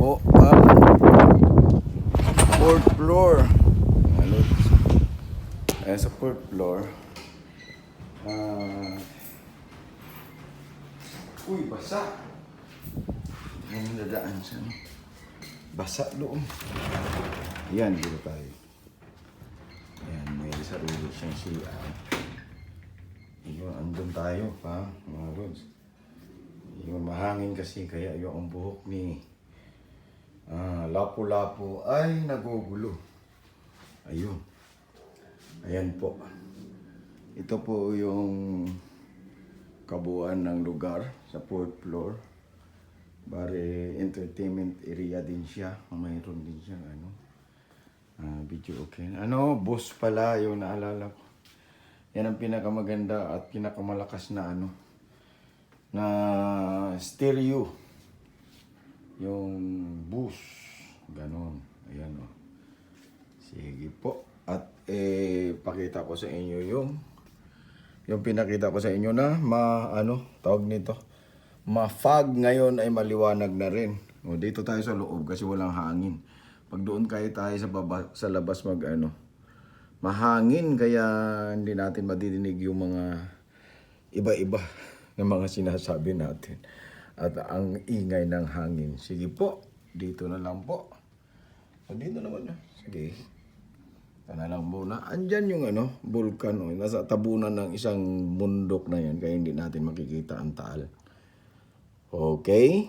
po ang fourth floor. Ayan sa fourth floor. Uy, basa. Ayan yung dadaan siya. No? Basa doon. Ayan, dito tayo. Ayan, may sarili siyang CR. Yun, andun tayo pa, mga lods. Yung mahangin kasi, kaya yung buhok ni Lapu-Lapu ay nagugulo. Ayun. Ayan po. Ito po yung kabuuan ng lugar sa fourth floor. Bale, entertainment area din siya. Mayroon din siya, video okay. Bus pala yung naalala ko. Yan ang pinakamaganda at pinakamalakas na na stereo. Yung bus. Ganon. Ayan o. Sige po. At pakita ko sa inyo yung pinakita ko sa inyo na tawag nito. Ma-fog ngayon ay maliwanag na rin. O, dito tayo sa loob kasi walang hangin. Pag doon tayo sa labas mahangin kaya hindi natin madidinig yung mga iba-iba na mga sinasabi natin. At ang ingay ng hangin. Sige po, dito na lang po. O, dito naman na. Sige. Ito na lang muna. Andyan yung vulkan. Nasa tabunan ng isang bundok na yan. Kaya hindi natin makikita ang taal. Okay?